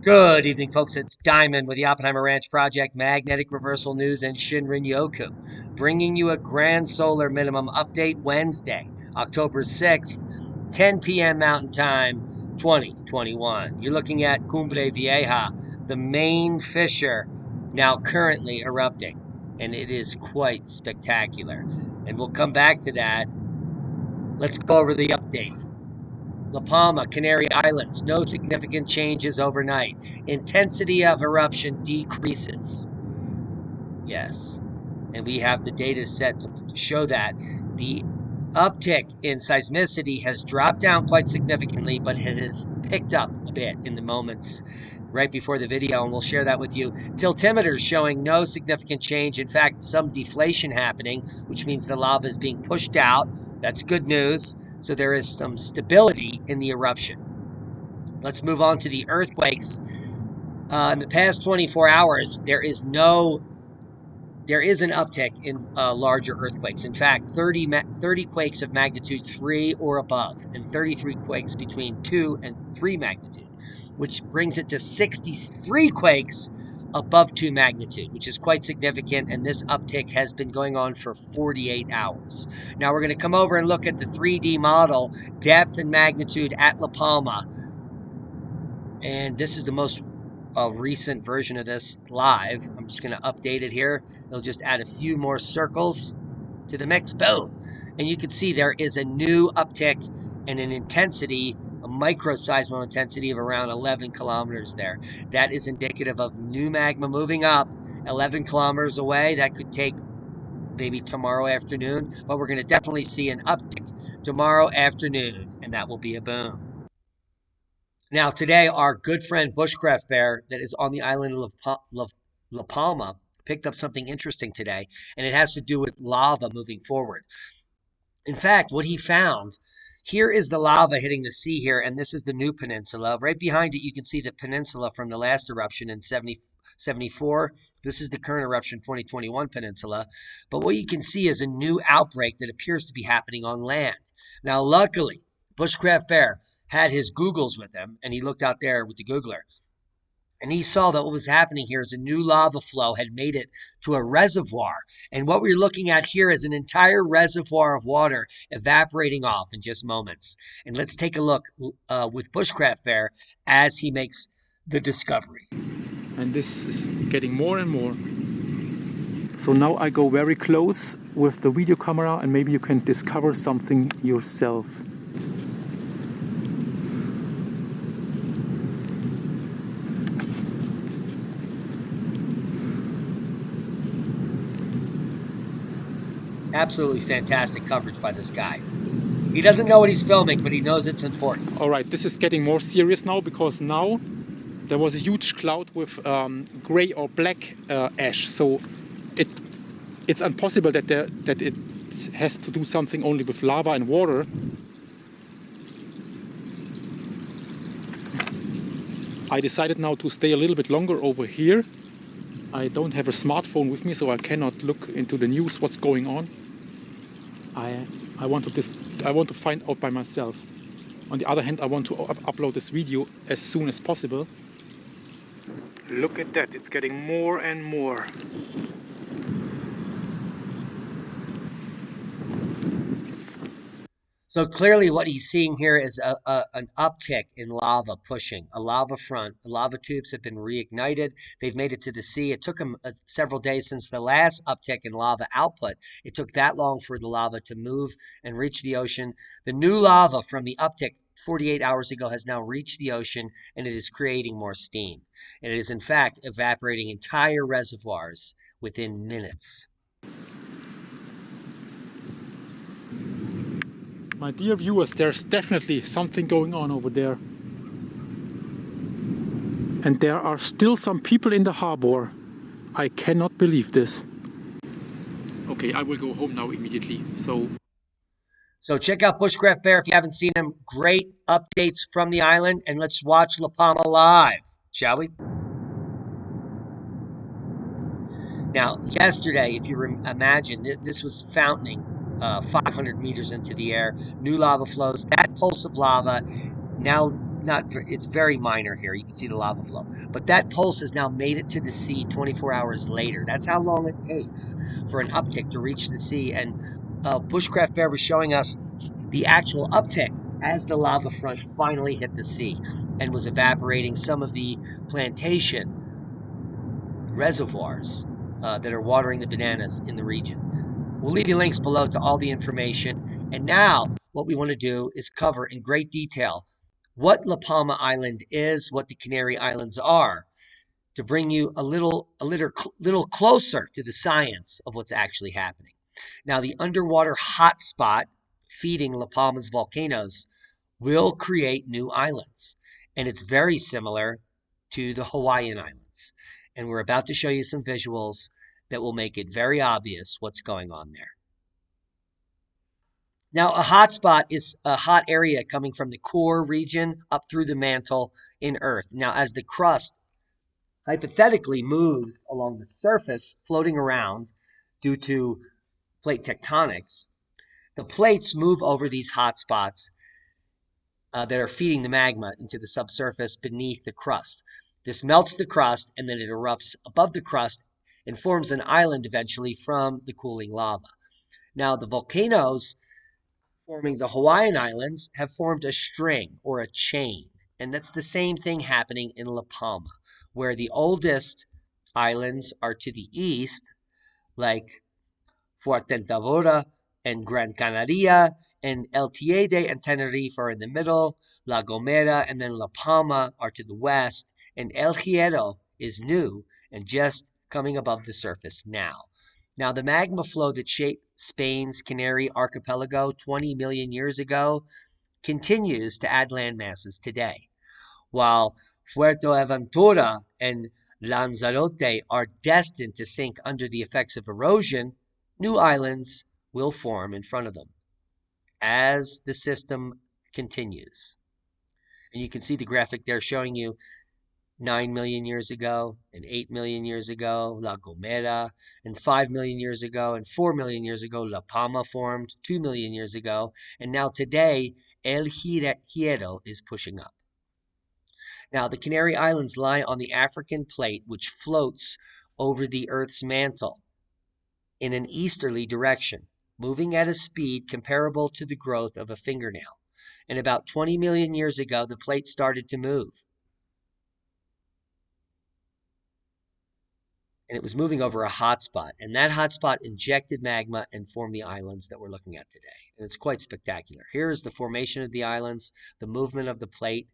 Good evening, folks. It's Diamond with the Oppenheimer Ranch Project, Magnetic Reversal News, and Shinrin Yoku, bringing you a grand solar minimum update Wednesday, October 6th, 10 p.m. Mountain Time, 2021. You're looking at Cumbre Vieja, the main fissure, now currently erupting, and it is quite spectacular. And we'll come back to that. Let's go over the update. La Palma, Canary Islands, no significant changes overnight. Intensity of eruption decreases. Yes. And we have the data set to show that. The uptick in seismicity has dropped down quite significantly, but it has picked up a bit in the moments right before the video, and we'll share that with you. Tiltimeters showing no significant change. In fact, some deflation happening, which means the lava is being pushed out. That's good news. So there is some stability in the eruption. Let's move on to the earthquakes. In the past 24 hours, there is an uptick in larger earthquakes. In fact, 30 quakes of magnitude 3 or above, and 33 quakes between 2 and 3 magnitude, which brings it to 63 quakes above 2 magnitude, which is quite significant, and this uptick has been going on for 48 hours. Now we're going to come over and look at the 3D model, depth and magnitude at La Palma, and this is the most recent version of this live. I'm just going to update it here. It'll just add a few more circles to the mix. Boom! And you can see there is a new uptick and an intensity, a microseismal intensity of around 11 kilometers there. That is indicative of new magma moving up 11 kilometers away. That could take maybe tomorrow afternoon, but we're going to definitely see an uptick tomorrow afternoon, and that will be a boom. Now, today, our good friend Bushcraft Bear, that is on the island of La Palma, picked up something interesting today, and it has to do with lava moving forward. In fact, what he found, here is the lava hitting the sea here, and this is the new peninsula. Right behind it, you can see the peninsula from the last eruption in 74. This is the current eruption 2021 peninsula. But what you can see is a new outbreak that appears to be happening on land. Now, luckily, Bushcraft Bear had his Googles with him, and he looked out there with the Googler. And he saw that what was happening here is a new lava flow had made it to a reservoir. And what we're looking at here is an entire reservoir of water evaporating off in just moments. And let's take a look with Bushcraft Bear as he makes the discovery. And this is getting more and more. So now I go very close with the video camera, and maybe you can discover something yourself. Absolutely fantastic coverage by this guy. He doesn't know what he's filming, but he knows it's important. All right, this is getting more serious now, because now there was a huge cloud with gray or black ash. So it's impossible that it has to do something only with lava and water. I decided now to stay a little bit longer over here. I don't have a smartphone with me, so I cannot look into the news what's going on. I want to find out by myself. On the other hand, I want to upload this video as soon as possible. Look at that, it's getting more and more. So clearly what he's seeing here is an uptick in lava pushing, a lava front. The lava tubes have been reignited. They've made it to the sea. It took them several days since the last uptick in lava output. It took that long for the lava to move and reach the ocean. The new lava from the uptick 48 hours ago has now reached the ocean, and it is creating more steam. And it is, in fact, evaporating entire reservoirs within minutes. My dear viewers, there's definitely something going on over there. And there are still some people in the harbor. I cannot believe this. Okay, I will go home now immediately. So check out Bushcraft Bear if you haven't seen him. Great updates from the island, and let's watch La Palma live, shall we? Now, yesterday, if you imagine, this was fountaining 500 meters into the air, new lava flows. That pulse of lava now it's very minor here. You can see the lava flow. But that pulse has now made it to the sea 24 hours later. That's how long it takes for an uptick to reach the sea. And Bushcraft Bear was showing us the actual uptick as the lava front finally hit the sea and was evaporating some of the plantation reservoirs that are watering the bananas in the region. We'll leave you links below to all the information. And now what we want to do is cover in great detail what La Palma Island is, what the Canary Islands are, to bring you a little closer to the science of what's actually happening. Now, the underwater hotspot feeding La Palma's volcanoes will create new islands, and it's very similar to the Hawaiian Islands. And we're about to show you some visuals that will make it very obvious what's going on there. Now, a hotspot is a hot area coming from the core region up through the mantle in Earth. Now, as the crust hypothetically moves along the surface, floating around due to plate tectonics, the plates move over these hotspots that are feeding the magma into the subsurface beneath the crust. This melts the crust, and then it erupts above the crust and forms an island eventually from the cooling lava. Now, the volcanoes forming the Hawaiian Islands have formed a string or a chain, and that's the same thing happening in La Palma, where the oldest islands are to the east, like Fuerteventura and Gran Canaria, and El Teide and Tenerife are in the middle, La Gomera and then La Palma are to the west, and El Hierro is new and just coming above the surface now. Now, the magma flow that shaped Spain's Canary archipelago 20 million years ago continues to add land masses today, while Fuerteventura and Lanzarote are destined to sink under the effects of erosion. New islands will form in front of them as the system continues. And you can see the graphic there showing you 9 million years ago, and 8 million years ago, La Gomera, and 5 million years ago, and 4 million years ago, La Palma formed 2 million years ago, and now today, El Hierro is pushing up. Now, the Canary Islands lie on the African plate, which floats over the Earth's mantle in an easterly direction, moving at a speed comparable to the growth of a fingernail. And about 20 million years ago, the plate started to move. And it was moving over a hotspot, and that hotspot injected magma and formed the islands that we're looking at today. And it's quite spectacular. Here is the formation of the islands, the movement of the plate,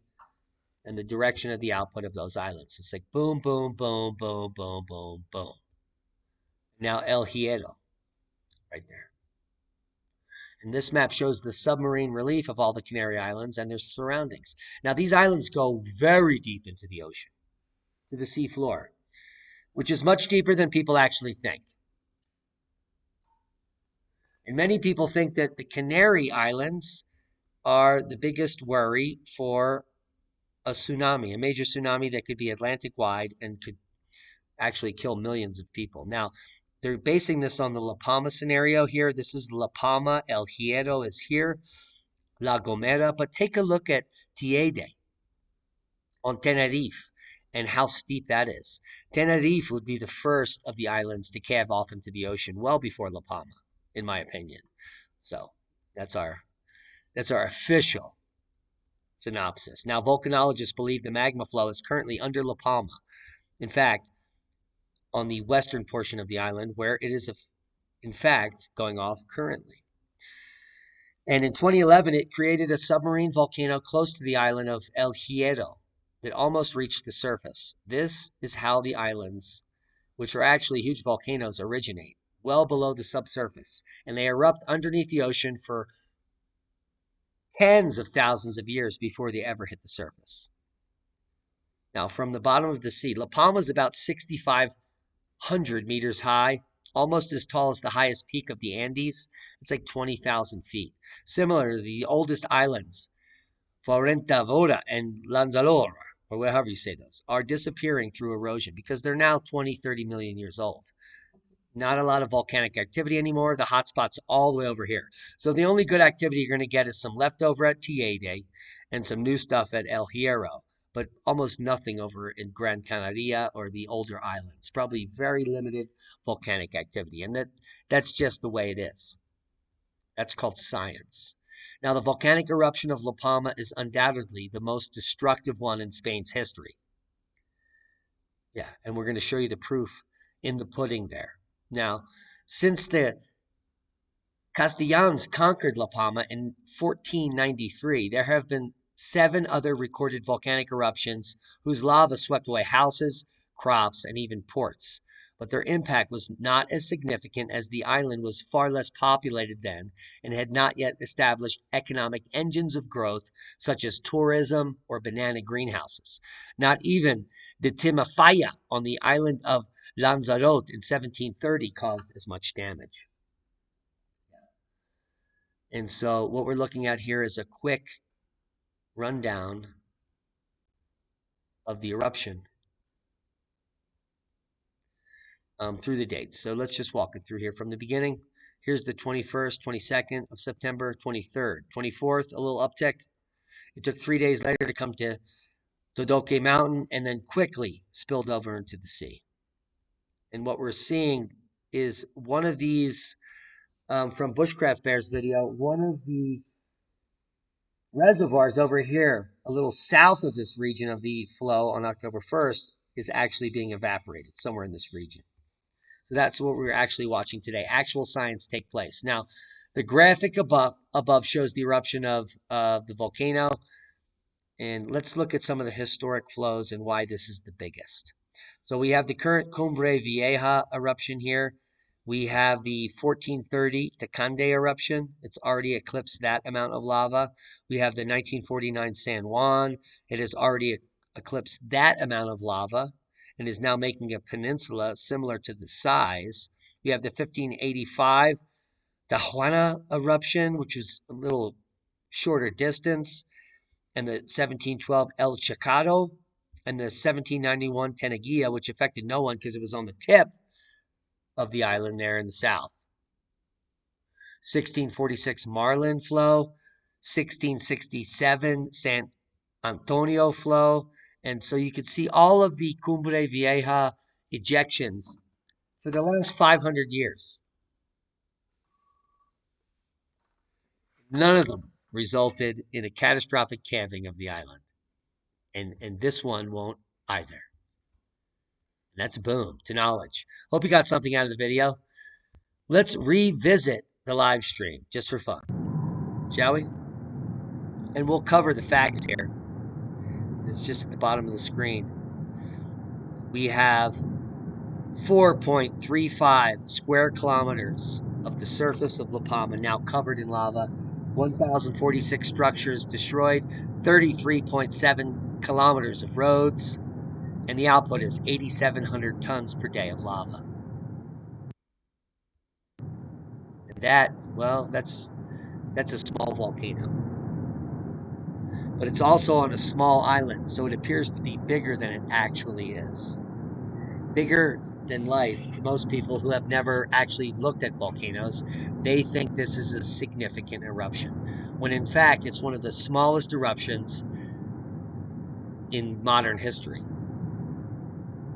and the direction of the output of those islands. It's like boom, boom, boom, boom, boom, boom, boom. Now El Hierro, right there. And this map shows the submarine relief of all the Canary Islands and their surroundings. Now, these islands go very deep into the ocean, to the seafloor, which is much deeper than people actually think. And many people think that the Canary Islands are the biggest worry for a tsunami, a major tsunami that could be Atlantic-wide and could actually kill millions of people. Now, they're basing this on the La Palma scenario here. This is La Palma. El Hierro is here. La Gomera. But take a look at Teide on Tenerife and how steep that is. Tenerife would be the first of the islands to calve off into the ocean well before La Palma, in my opinion. So that's our official synopsis. Now, volcanologists believe the magma flow is currently under La Palma. In fact, on the western portion of the island, where it is, in fact, going off currently. And in 2011, it created a submarine volcano close to the island of El Hierro that almost reached the surface. This is how the islands, which are actually huge volcanoes, originate, well below the subsurface. And they erupt underneath the ocean for tens of thousands of years before they ever hit the surface. Now, from the bottom of the sea, La Palma is about 6,500 meters high, almost as tall as the highest peak of the Andes. It's like 20,000 feet. Similarly, the oldest islands, Fuerteventura and Lanzarote, or however you say those, are disappearing through erosion because they're now 20, 30 million years old. Not a lot of volcanic activity anymore. The hotspot's all the way over here. So the only good activity you're going to get is some leftover at Teide and some new stuff at El Hierro, but almost nothing over in Gran Canaria or the older islands. Probably very limited volcanic activity, and that's just the way it is. That's called science. Now, the volcanic eruption of La Palma is undoubtedly the most destructive one in Spain's history. Yeah, and we're going to show you the proof in the pudding there. Now, since the Castellans conquered La Palma in 1493, there have been 7 other recorded volcanic eruptions whose lava swept away houses, crops, and even ports. But their impact was not as significant as the island was far less populated then and had not yet established economic engines of growth such as tourism or banana greenhouses. Not even the Timofaya on the island of Lanzarote in 1730 caused as much damage. And so what we're looking at here is a quick rundown of the eruption through the dates. So let's just walk it through here from the beginning. Here's the 21st, 22nd of September, 23rd, 24th, a little uptick. It took 3 days later to come to Dodoque Mountain and then quickly spilled over into the sea. And what we're seeing is one of these, from Bushcraft Bear's video, one of the reservoirs over here, a little south of this region of the flow on October 1st, is actually being evaporated somewhere in this region. So that's what we're actually watching today. Actual science take place. Now, the graphic above shows the eruption of the volcano. And let's look at some of the historic flows and why this is the biggest. So we have the current Cumbre Vieja eruption here. We have the 1430 Tecande eruption. It's already eclipsed that amount of lava. We have the 1949 San Juan. It has already eclipsed that amount of lava and is now making a peninsula similar to the size. We have the 1585 Tijuana eruption, which was a little shorter distance, and the 1712 El Chicado, and the 1791 Tenaguilla, which affected no one because it was on the tip of the island there in the south. 1646 Marlin flow, 1667 San Antonio flow, and so you could see all of the Cumbre Vieja ejections for the last 500 years. None of them resulted in a catastrophic calving of the island. And this one won't either. And that's a boom to knowledge. Hope you got something out of the video. Let's revisit the live stream just for fun, shall we? And we'll cover the facts here. It's just at the bottom of the screen. We have 4.35 square kilometers of the surface of La Palma now covered in lava, 1,046 structures destroyed, 33.7 kilometers of roads, and the output is 8,700 tons per day of lava. And that, well, that's a small volcano. But it's also on a small island, so it appears to be bigger than it actually is. Bigger than life to most people who have never actually looked at volcanoes. They think this is a significant eruption, when in fact it's one of the smallest eruptions in modern history.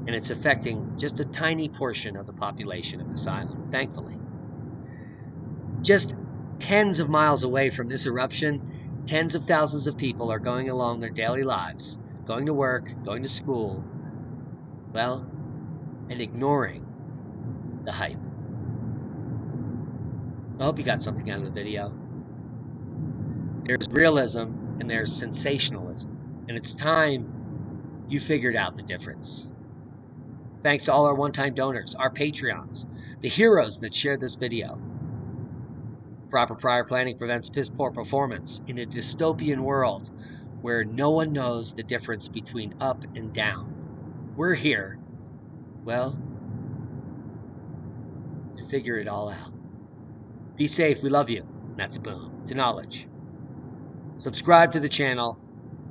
And it's affecting just a tiny portion of the population of this island, thankfully. Just tens of miles away from this eruption, tens of thousands of people are going along their daily lives, going to work, going to school, well, and ignoring the hype. I hope you got something out of the video. There's realism and there's sensationalism, and it's time you figured out the difference. Thanks to all our one-time donors, our Patreons, the heroes that shared this video. Proper prior planning prevents piss-poor performance in a dystopian world where no one knows the difference between up and down. We're here, well, to figure it all out. Be safe. We love you. That's a boom to knowledge. Subscribe to the channel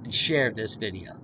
and share this video.